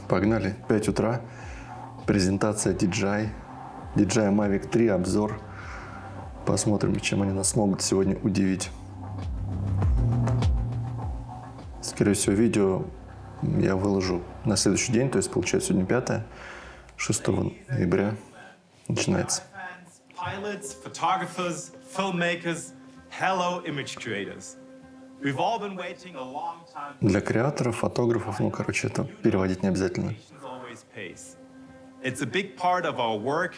Погнали. 5 утра. Презентация DJI. DJI Mavic 3, обзор. Посмотрим, чем они нас могут сегодня удивить. Скорее всего, видео я выложу на следующий день, то есть получается сегодня 5, 6 ноября начинается. Pilots, photographers, filmmakers, hello image creators. We've all been waiting a long time. Для креаторов, фотографов, это переводить не обязательно. It's a big part of our work,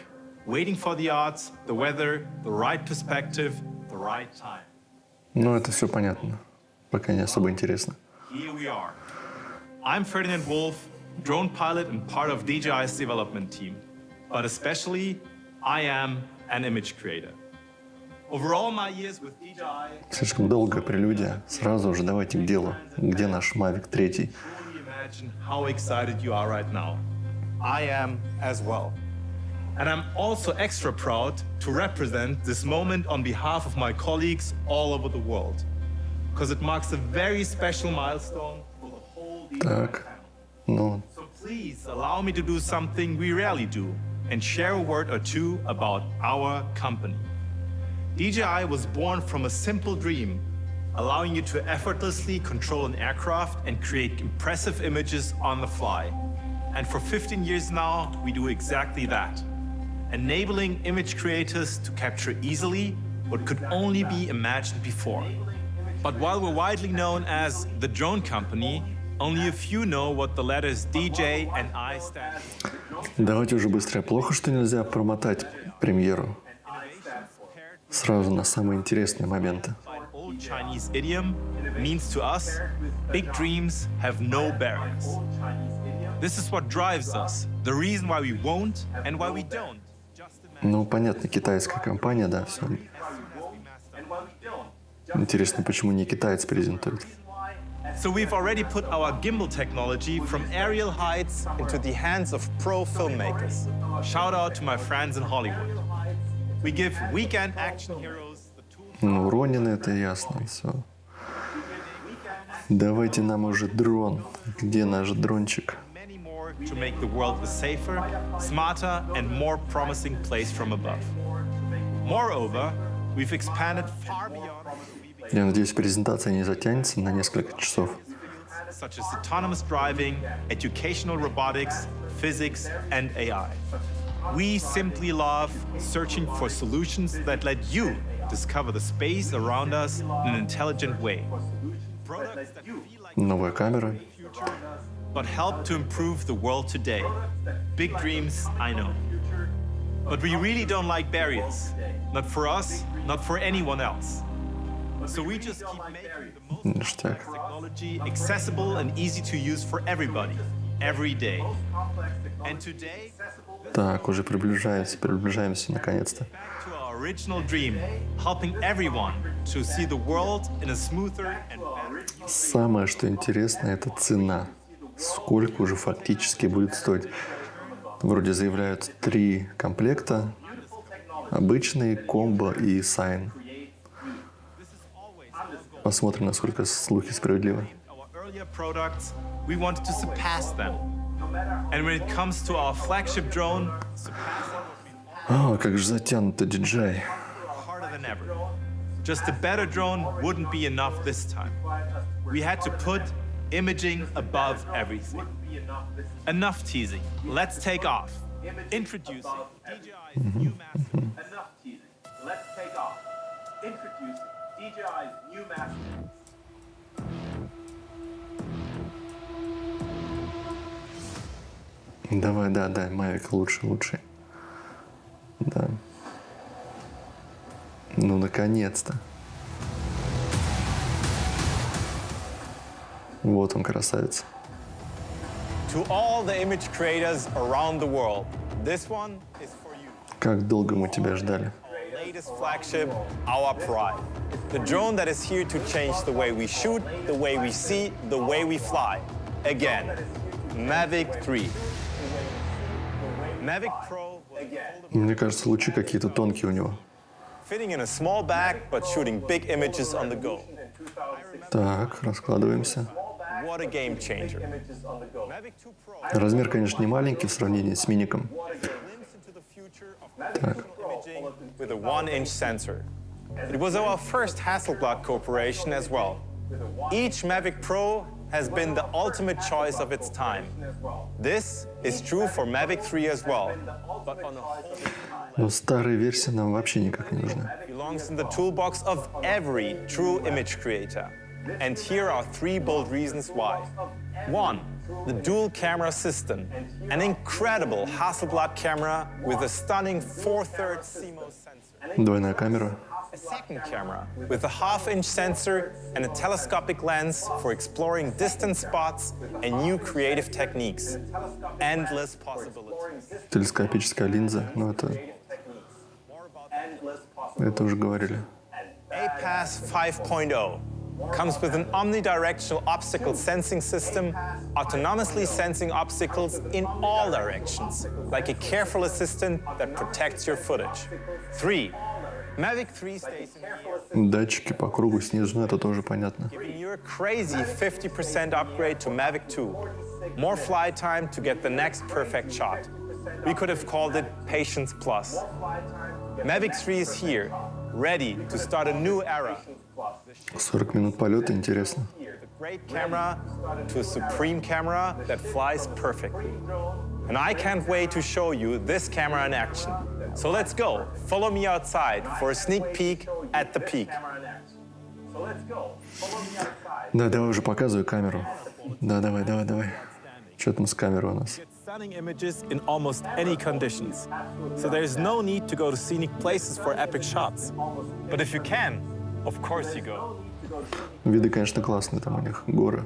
waiting for the odds, the weather, the right perspective, the right time. Это все понятно, пока не особо интересно. Here we are. I'm Ferdinand Wolf, drone pilot and part of DJI's development team. But especially, I am an image creator. Over all my years with DJI, Слишком долгая прелюдия. Сразу же давайте к делу. Где наш Mavic 3? truly imagine how excited you are right now. I am as well. And I'm also extra proud to represent this moment on behalf of my colleagues all over the world. Because it marks a very special milestone for the whole DJI Так, family. So please allow me to do something we rarely do and share a word or two about our company. DJI was born from a simple dream, allowing you to effortlessly control an aircraft and create impressive images on the fly. And for 15 years now, we do exactly that, enabling image creators to capture easily what could only be imagined before. But while we're widely known as the drone company, only a few know what the letters DJ and I stand for. давайте уже быстрее. Плохо, что нельзя промотать премьеру сразу на самые интересные моменты. An old Chinese idiom means to us, big dreams have no barriers. This is what drives us, the reason why we won't and why we don't. Just imagine Понятно, китайская компания, да, все. Интересно, почему не китаец презентует? So we've already put our gimbal technology from aerial heights into the hands of pro filmmakers. Shout out to my friends in Hollywood. We give weekend action heroes the tools Ронин, это ясно, все. Давайте нам уже дрон. Где наш дрончик? and many more to make the world a safer, smarter, and more promising place from above. Moreover, we've expanded far beyond Я надеюсь, презентация не затянется на несколько часов. such as autonomous driving, educational robotics, physics, and AI. We simply love searching for solutions that let you discover the space around us in an intelligent way. Products that feel like Новая камера. the future, but help to improve the world today. Big dreams, I know. But we really don't like barriers. Not for us, not for anyone else. So we just keep making the most Ништяк. technology accessible and easy to use for everybody, every day. And today, Так, уже приближаемся наконец-то. back to our original dream, helping everyone to see the world in a smoother and better. Самое, что интересно, это цена. Сколько уже фактически будет стоить? Вроде заявляют 3 комплекта. Обычный, комбо и сайн. Посмотрим, насколько слухи справедливы. Our earlier products, we wanted to surpass them. And when it comes to our flagship drone, surpassing Как же затянуто DJI. harder than ever. Just a better drone wouldn't be enough this time. We had to put imaging above everything. Enough teasing. Let's take off. Introducing DJI's new master. Enough teasing. Let's take off. Introducing DJI's new master. Давай, да, Mavic лучший. Да. Наконец-то. Вот он, красавец. To all the image creators around the world, this one is for you. Как долго мы тебя ждали. Our latest flagship, our pride. The drone that is here to change the way we shoot, the way we see, the way we fly. Again, Mavic 3. Mavic Pro was Мне кажется, лучи какие-то тонкие у него. fitting in a small bag but shooting big images on the go. Так, раскладываемся. what a game changer. Images on the go. Mavic 2 Pro Размер, конечно, не маленький в сравнении с миником. glimpse into the future of imaging with a 1-inch sensor. It was our first Hasselblad cooperation as well. Each Mavic Pro has been the ultimate choice of its time. This is true for Mavic 3 as well, but on a whole Но старые версии нам вообще никак не нужны. belongs in the toolbox of every true image creator. And here are 3 bold reasons why. 1. The dual camera system, an incredible Hasselblad camera with a stunning 4/3 CMOS sensor. Двойная камера. A second camera with a half-inch sensor and a telescopic lens for exploring distant spots and new creative techniques. Endless possibilities. Телескопическая линза. Ну, это уже говорили. APAS 5.0 comes with an omnidirectional obstacle sensing system, autonomously sensing obstacles in all directions, like a careful assistant that protects your footage. 3. Mavic 3 stays in here, Датчики по кругу снизу, ну, это тоже понятно. giving you a crazy 50% upgrade to Mavic 2. More flight time to get the next perfect shot. We could have called it Patience Plus. Mavic 3 is here, ready to start a new era. 40 минут полета, интересно. The great camera to a supreme camera that flies perfectly. And I can't wait to show you this camera in action. So let's go. Follow me outside for a sneak peek at the peak. So let's go. Follow me outside. Да, давай уже показывай камеру. Да, давай. Что там с камерой у нас? Get stunning images in almost any conditions. So there's no need to go to scenic places for epic shots. But if you can, of course you go. Виды, конечно, классные там у них, горы.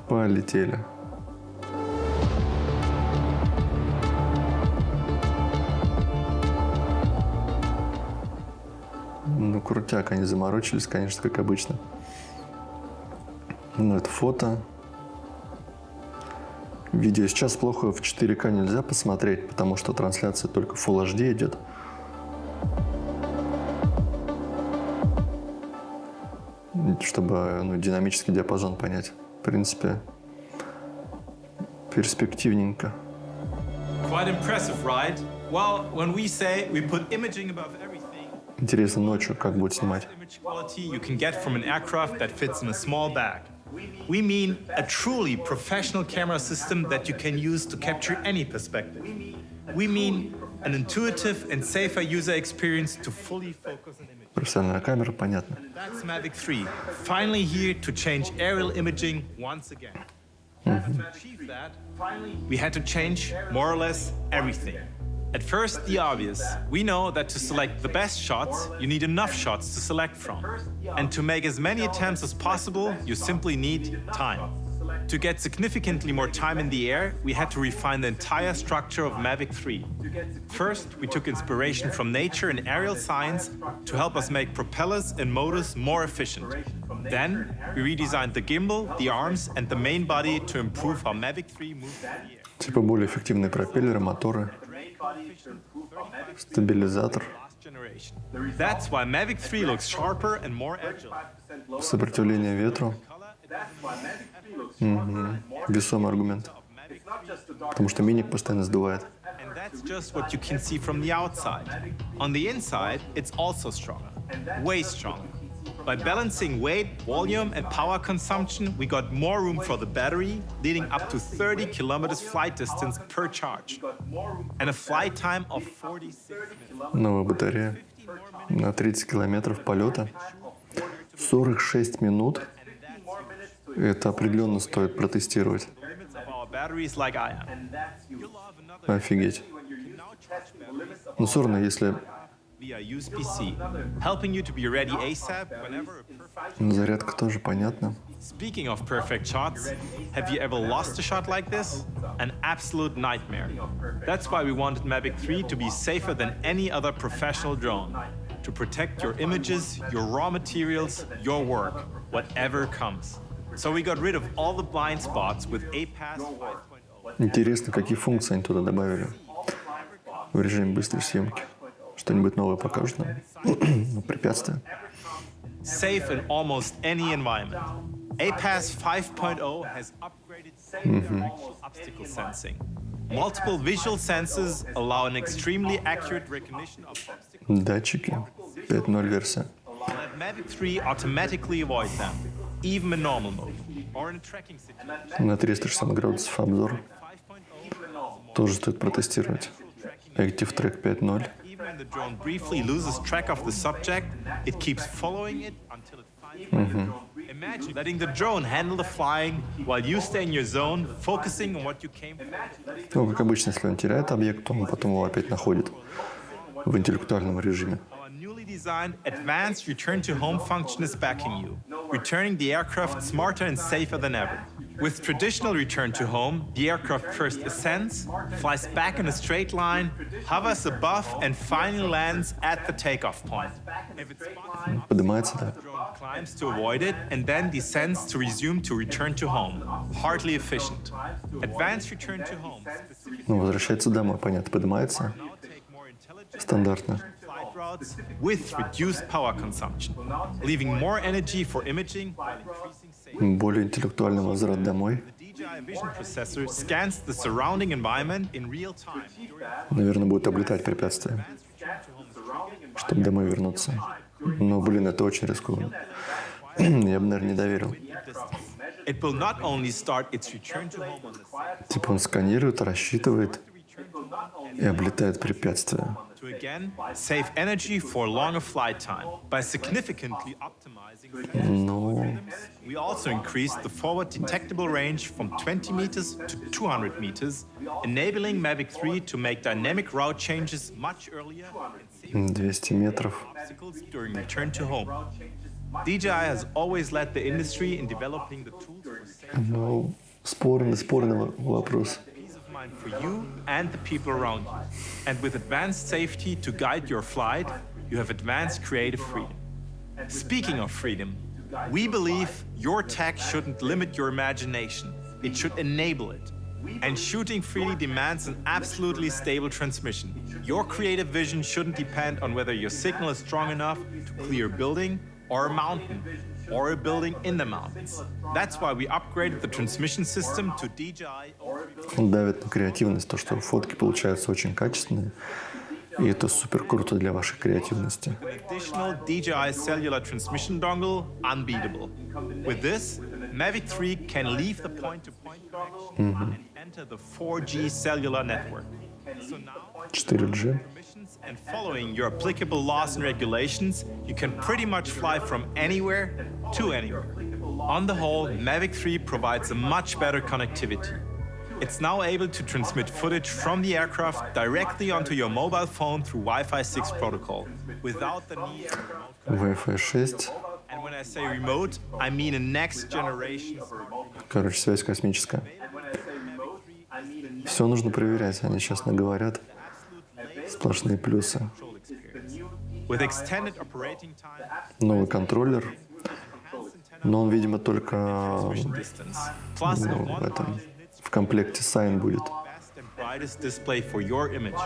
Полетели. Ну, крутяк, они заморочились, конечно, как обычно. Ну, это фото. Видео сейчас плохо в 4К нельзя посмотреть, потому что трансляция только в Full HD идет. Чтобы динамический диапазон понять. В принципе, перспективненько. Quite impressive, right? Well, when we say we put imaging above everything, Интересно, ночью как будет снимать. image quality you can get from an aircraft that fits in a small bag. We mean a truly professional camera system that you can use to capture any perspective. We mean an intuitive and safer user experience to fully focus on image. Профессиональная камера, понятно. That's Mavic 3, finally here to change aerial imaging once again. To achieve that, we had to change more or less everything. At first, the obvious. We know that to select the best shots, you need enough shots to select from. And to make as many attempts as possible, you simply need time. To get significantly more time in the air, we had to refine the entire structure of Mavic 3. First, we took inspiration from nature and aerial science to help us make propellers and motors more efficient. Then, we redesigned the gimbal, the arms, and the main body to improve how Mavic 3 moves in the air. Типа более эффективные пропеллеры, моторы, стабилизатор, Last generation. That's why Mavic 3 looks sharper and more agile. сопротивление ветру. Весомый аргумент. Потому что миник постоянно сдувает. And that's just what you can see from the outside. On the inside, it's also stronger, way stronger. By balancing weight, volume, and power consumption, we got more room for the battery, leading up to 30 kilometers flight distance per charge, and a flight time of 46 minutes. Новая батарея на 30 километров полета. 46 минут. Это определенно стоит протестировать. Limits of our batteries like I am. Офигеть. Но все равно, если Via USB-C, helping you to be ready ASAP whenever a perfect. зарядка тоже понятно. Speaking of perfect shots, have you ever lost a shot like this? An absolute nightmare. That's why we wanted Mavic 3 to be safer than any other professional drone. To protect your images, your raw materials, your work, whatever comes. So we got rid of all the blind spots with APAS 5.0. Интересно, какие функции они туда добавили в режиме быстрой съемки. Что-нибудь новое покажут нам? Ну, препятствия. safe in almost any environment. APAS 5.0 has upgraded directional obstacle sensing. Multiple visual sensors allow an extremely accurate recognition of obstacles. Датчики. 5.0 версия. Let Mavic 3 automatically avoid them, even in normal mode or in a tracking situation. На 360 градусов обзор. 5.0 Тоже стоит протестировать. Active Track 5.0. Even when the drone briefly loses track of the subject, it keeps following it until it finds it. Imagine letting the drone handle the flying while you stay in your zone, focusing on what you came for. Ну, как обычно, если он теряет объект, то он потом его опять находит в интеллектуальном режиме. Our newly designed advanced return to home function is backing you, returning the aircraft smarter and safer than ever. With traditional return to home, the aircraft first ascends, flies back in a straight line, hovers above, and finally lands at the takeoff point. If it spots an Поднимается, да. the drone climbs to avoid it and then descends to resume to return to home. Hardly efficient. Advanced return to home specifically Ну, возвращается домой, понятно. Поднимается now take more intelligent стандартно. flight routes with reduced power consumption, leaving more energy for imaging while increasing safety. Более интеллектуальный возврат домой. The DJI Vision processor scans the surrounding environment in real time during Наверное, будет облетать препятствия, чтобы домой вернуться. Но, блин, это очень рискованно. Я бы, наверное, не доверил. distance. It will not only start its return to home on the same Типа он сканирует, рассчитывает и облетает препятствия. to again save energy for longer flight time by significantly optimizing. Ну, We also increased the forward detectable range from 20 meters to 200 meters, enabling Mavic 3 to make dynamic route changes much earlier and save 200 метров. obstacles during return to home. DJI has always led the industry in developing the tools for safe Ну, спорный вопрос. peace of mind for you and the people around you. And with advanced safety to guide your flight, you have advanced creative freedom. Speaking of freedom, we believe your tech shouldn't limit your imagination. It should enable it. And shooting freely demands an absolutely stable transmission. Your creative vision shouldn't depend on whether your signal is strong enough to clear a building or a mountain or a building in the mountains. That's why we upgraded the transmission system to DJI. Он давит на креативность, то, что фотки получаются очень качественные. И это супер круто для вашей креативности. An additional DJI cellular transmission dongle, unbeatable. With this, Mavic 3 can leave the point-to-point connection and enter the 4G cellular network. So now, 4G. permissions and following your applicable laws and regulations, you can pretty much fly from anywhere to anywhere. On the whole, Mavic 3 provides a much better connectivity. It's now able to transmit footage from the aircraft directly onto your mobile phone through Wi-Fi 6 protocol, without the need of remote. Wi-Fi 6. And when I say remote, I mean a next generation Короче, связь космическая. Все нужно проверять, они честно говорят. Сплошные плюсы. control experience. With extended operating time, Новый контроллер, но он, видимо, только distance, plus a в 1000 этом, в комплекте Sign будет. best and brightest display for your image.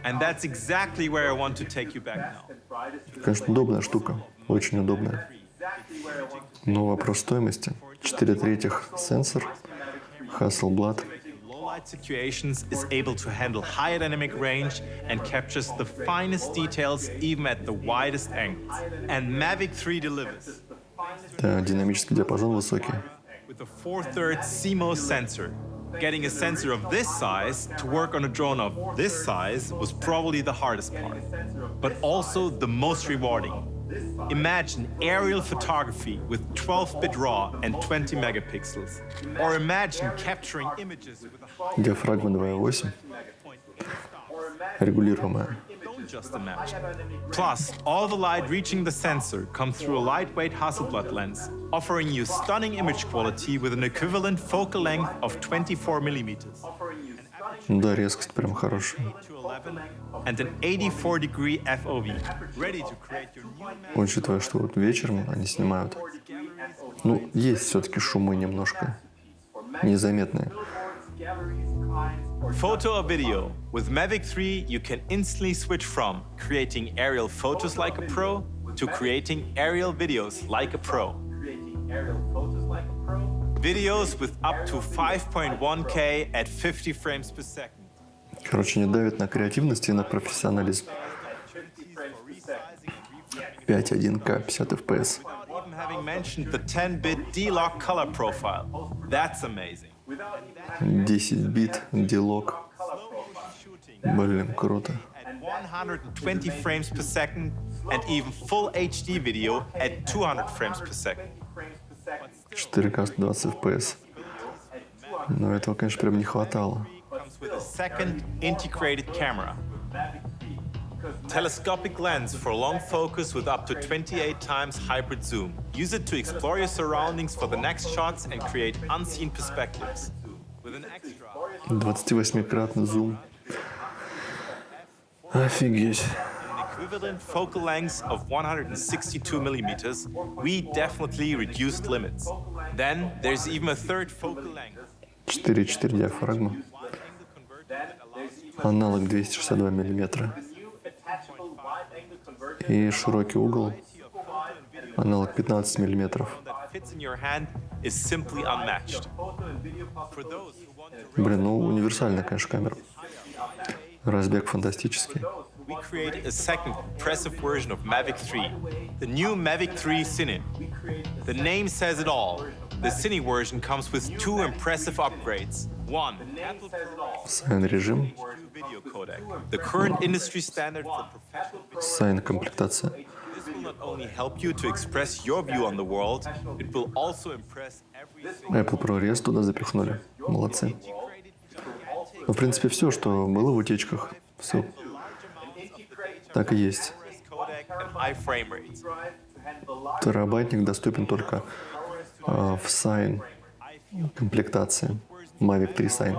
And that's exactly where I want to take you back now. Конечно, удобная штука, очень удобная. Но вопрос стоимости. 4/3 сенсор, Hasselblad. Low light situations is able to handle high dynamic range and captures the finest details even at the widest angles. And Mavic 3 delivers Да, динамический диапазон высокий. with a 4/3 CMOS sensor. Getting a sensor of this size to work on a drone of this size was probably the hardest part, but also the most rewarding. Imagine aerial photography with 12-bit RAW and 20 megapixels. Or imagine capturing images with a high Диафрагма 2.8, point. регулируемая. Don't just imagine. Plus, all the light reaching the sensor comes through a lightweight Hasselblad lens, offering you stunning image quality with an equivalent focal length of 24 millimeters. Ну да, резкость прям хорошая. 211 and an 84-degree FOV, ready to create your new Учитывая, что вот вечером они снимают. Ну, есть все-таки шумы немножко незаметные. photo or video. With Mavic 3, you can instantly switch from creating aerial photos like a pro to creating aerial videos like a pro. Creating aerial photos like a pro. Videos with up to 5.1K at 50 frames per second. Короче, не давит на креативность и на профессионализм. 50 frames per second. 5.1К, 50 FPS. Without even having mentioned the 10-bit D-Log color profile. That's amazing. 10 бит, D-Log. Блин, круто. At 120 frames per second and even full HD video at 200 frames per second. 4К 120 FPS. Но этого, конечно, прям не хватало. Comes with a second integrated camera. Telescopic lens for long focus with up to 28 times hybrid zoom. Use it to explore your surroundings for the next shots and create unseen perspectives. With an extra 28-кратный зум. Офигеть. an equivalent focal length of 162 millimeters, we definitely reduced limits. Then there's even a third focal length. 4.4 диафрагма. Аналог 262 миллиметра. И широкий угол. Аналог 15 миллиметров. That fits in your hand is simply unmatched. For those who want to Блин, ну универсальная, конечно, камера. Разбег фантастический. we created a second impressive version of Mavic 3, the new Mavic 3 Cine. The name says it all. The Cine version comes with two impressive upgrades. One, Apple Сайн-режим, video codec, the current industry standard for professional video. сайн-комплектация. This will not only help you to express your view on the world, it will also impress every single Apple ProRes туда запихнули. Молодцы. Ну, в принципе, все, что было в утечках, все так и есть. codec and high frame rates. Терабайтник доступен только в Sign комплектации. Mavic 3 Sign.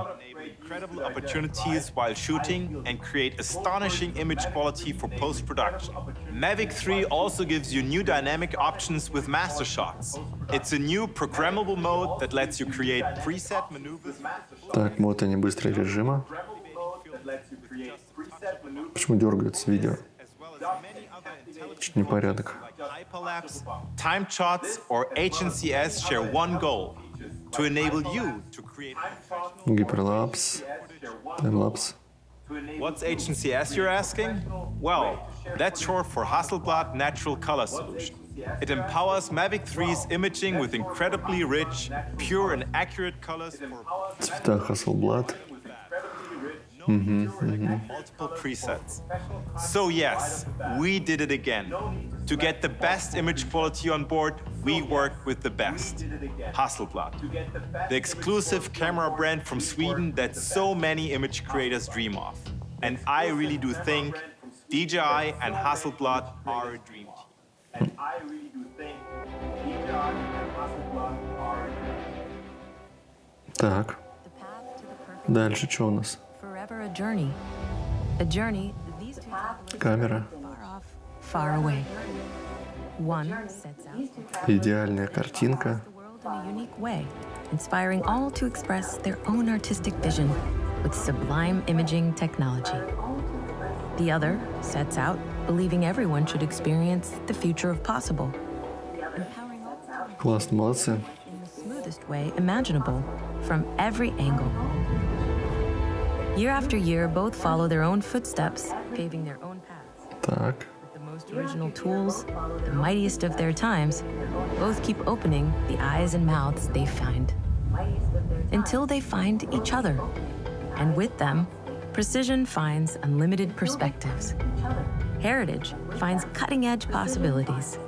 Incredible opportunities while shooting and create astonishing image quality for post-production. Mavic 3 also gives you new dynamic options with master shots. It's a new programmable mode that lets you create preset maneuvers. Так, вот они, быстрые режимы. Почему дергаются видео? As well as many other intelligent Чуть непорядок. like hyperlapse, timed shots, or HNCS share one goal: to enable you to create professional. Гиперлапс, таймлапс. What's HNCS, you're asking? Well, that's short for Hasselblad Natural Color Solution. It empowers Mavic 3's imaging with incredibly rich, pure and accurate colors for Цвета Hasselblad. multiple presets. So yes, we did it again. To get the best image quality on board, we worked with the best, Hasselblad, the exclusive camera brand from Sweden that so many image creators dream of. And I really do think DJI and Hasselblad are a dream team. And I really do think DJI and Hasselblad are. Так, The path to the perfect дальше что у нас? forever a journey. A journey that these two travelers Камера. far off, far away. One sets out Идеальная картинка. the world in a unique way, inspiring all to express their own artistic vision with sublime imaging technology. The other sets out believing everyone should experience the future of possible, empowering all Классно, молодцы. in the smoothest way imaginable from every angle. Year after year, both follow their own footsteps, paving their own paths. Так, With the most original tools, the mightiest of their times, both keep opening the eyes and mouths they find until they find each other. And with them, precision finds unlimited perspectives. Heritage finds cutting-edge possibilities.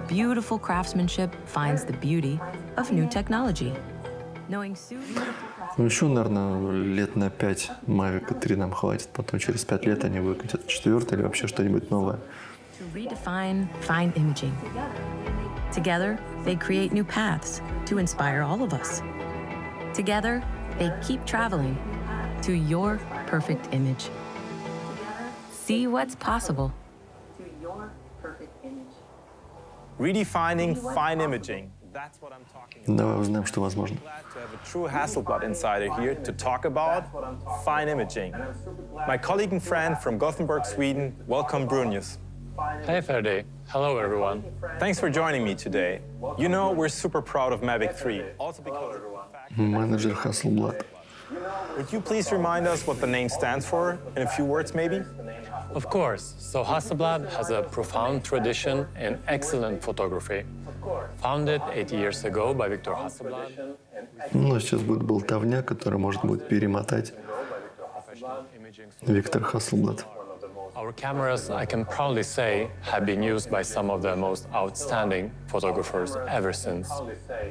Beautiful craftsmanship finds the beauty of new technology. Knowing soon ну еще, наверное, лет на 5 Mavic 3 нам хватит. Потом через 5 лет они выкатят 4 или вообще что-нибудь новое. to redefine fine imaging. Together, they create new paths to inspire all of us. Together, they keep traveling to your perfect image. See what's possible. To your perfect image. Redefining fine imaging. That's what I'm talking about. Давай узнаем, что возможно. Glad to have a true Hasselblad insider here to talk about fine imaging. My colleague and friend from Gothenburg, Sweden, welcome Brunius. Hey Ferdi. Hello, everyone. Thanks for joining me today. You know, we're super proud of Mavic 3, also because of the fact... Менеджер Hasselblad. Would you please remind us what the name stands for, in a few words maybe? Of course. So Hasselblad has a profound tradition in excellent photography. Founded 80 years ago by Victor Hasselblad, Ну, сейчас будет болтовня, которая может будет перемотать Виктор Hasselblad. our cameras, I can proudly say, have been used by some of the most outstanding photographers ever since.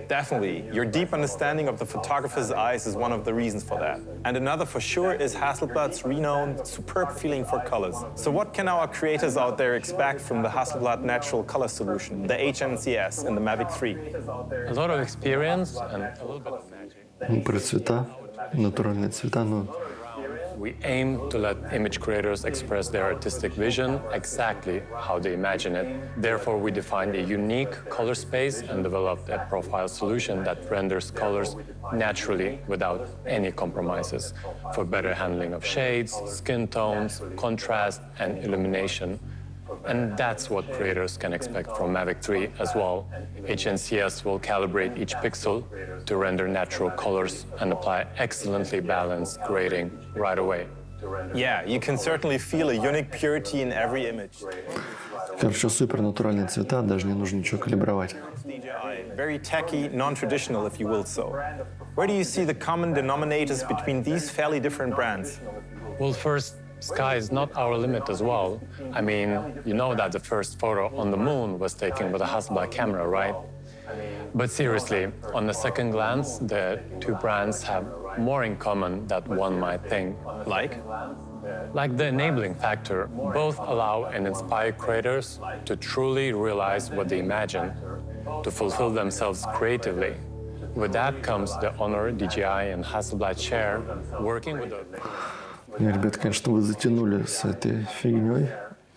Definitely. Your deep understanding of the photographer's eyes is one of the reasons for that. And another for sure is Hasselblad's renowned, superb feeling for colors. So what can our creators out there expect from the Hasselblad Natural Color Solution, the HNCS in the Mavic 3? A lot of experience and a little bit of magic. Про цвета, натуральные цвета, ну, We aim to let image creators express their artistic vision exactly how they imagine it. Therefore, we defined a unique color space and developed a profile solution that renders colors naturally without any compromises for better handling of shades, skin tones, contrast, and illumination. And that's what creators can expect from Mavic 3 as well. HNCS will calibrate each pixel to render natural colors and apply excellently balanced grading right away. Yeah, you can certainly feel a unique purity in every image. короче, супер натуральные цвета, даже не нужно ничего калибровать. DJI, very techy, non-traditional, if you will so. Where do you see the common denominators between these fairly different brands? Well, first, sky is not our limit as well. I mean, you know that the first photo on the moon was taken with a Hasselblad camera, right? But seriously, on the second glance, the two brands have more in common than one might think. Like? Like the enabling factor, both allow and inspire creators to truly realize what they imagine, to fulfill themselves creatively. With that comes the honor DJI and Hasselblad share, working with the... Ребята, конечно, вы затянули с этой фигней.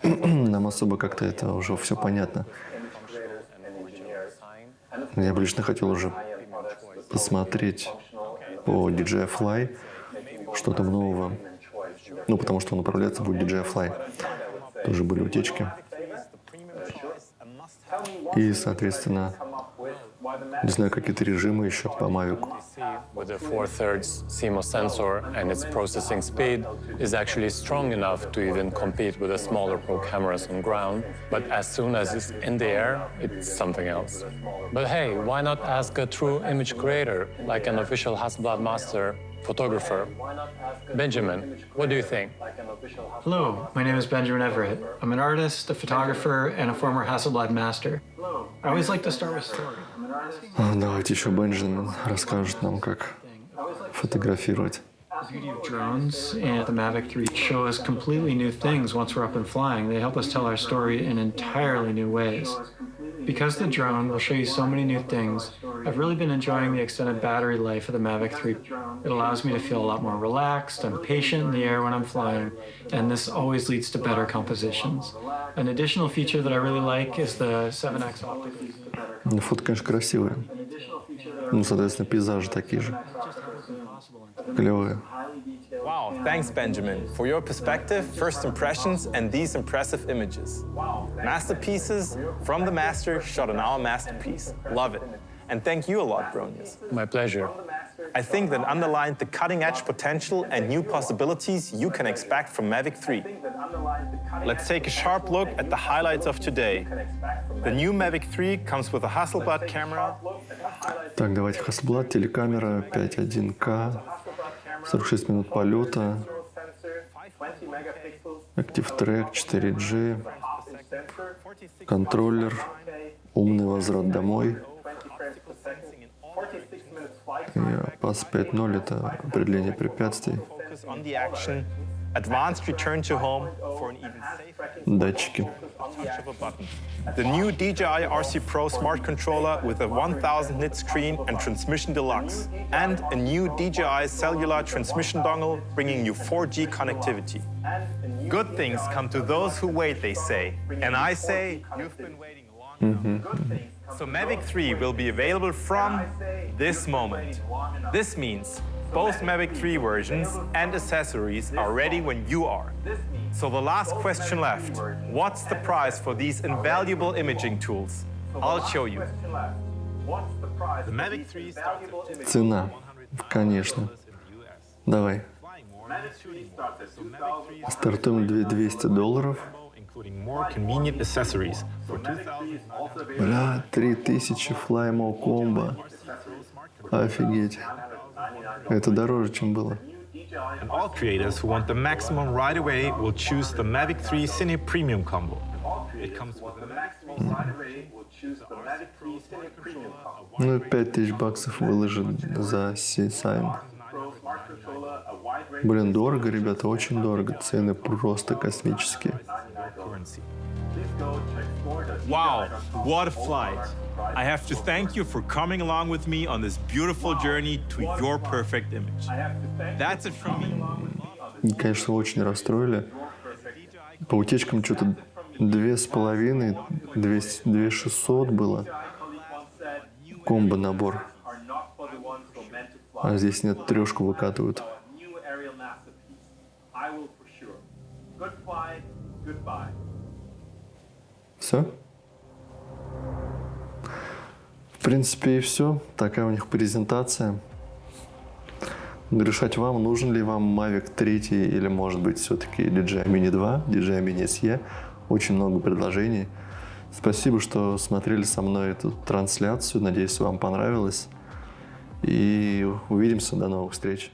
Нам особо как-то это уже все понятно. Я бы лично хотел уже посмотреть по DJI Fly, что там нового. Ну, потому что он управляться будет DJI Fly. Тоже были утечки. И, соответственно, не знаю, какие-то режимы еще по Mavic. With the 4/3 CMOS sensor and its processing speed is actually strong enough to even compete with the smaller Pro cameras on ground. But as soon as it's in the air, it's something else. But hey, why not ask a true image creator, like an official Hasselblad master photographer? Benjamin, what do you think? Hello, my name is Benjamin Everett. I'm an artist, a photographer, and a former Hasselblad master. I always like to start with story. Давайте еще Бенджамин расскажет нам, как фотографировать. The beauty of drones and the Mavic 3 show us completely new things once we're up and flying. They help us tell our story in entirely new ways. Because the drone will show you so many new things, I've really been enjoying the extended battery life of the Mavic 3. It allows me to feel a lot more relaxed and patient in the air when I'm flying, and this always leads to better compositions. An additional feature that I really like is the 7x optical. Фото, конечно, красивое. Ну, соответственно, пейзажи такие же. Клевые. Wow, thanks, Benjamin, for your perspective, first impressions, and these impressive images. Masterpieces from the master shot on our masterpiece. Love it. And thank you a lot, Bronius. My pleasure. I think that underlined the cutting-edge potential and new possibilities you can expect from Mavic 3. Let's take a sharp look at the highlights of today. The new Mavic 3 comes with a Hasselblad camera. Так, давайте Hasselblad, телекамера 5.1К, 46 минут полета, Active Track 4G, контроллер, умный возврат домой. И PAS 5.0 — это определение препятствий. Focus on the action. Advanced return to home for an even safer Датчики. touch of a button. The new DJI RC Pro Smart Controller with a 1000 nit screen and transmission deluxe. And a new DJI cellular transmission dongle bringing you 4G connectivity. Good things come to those who wait, they say. And I say, you've been waiting long enough. So Mavic 3 will be available from this moment. This means Both Mavic 3 versions and accessories are ready when you are. So the last question left, what's the price for these invaluable imaging tools? I'll show you. The Mavic 3 starts at Цена, конечно. Давай. Стартуем $200. including more convenient accessories for $2,000. Бля, 3000 Flymo комбо. Офигеть. Это дороже, чем было. And all creators who want the maximum right away will choose the Mavic 3 Cine Premium combo. It comes with the maximum right away will choose the Mavic 3 Cine Premium combo. Ну, $5000 выложит за Sign. Блин, дорого, ребята, очень дорого. Цены просто космические. Wow, what a flight! I have to thank you for coming along with me on this beautiful journey to your perfect image. That's it from me. Конечно, очень расстроили. По утечкам что-то 2500, 2600 было. Комбо-набор. А здесь нет, трешку выкатывают. Все? В принципе, и все. Такая у них презентация. Решать вам, нужен ли вам Mavic 3 или, может быть, все-таки DJI Mini 2, DJI Mini SE. Очень много предложений. Спасибо, что смотрели со мной эту трансляцию. Надеюсь, вам понравилось. И увидимся. До новых встреч.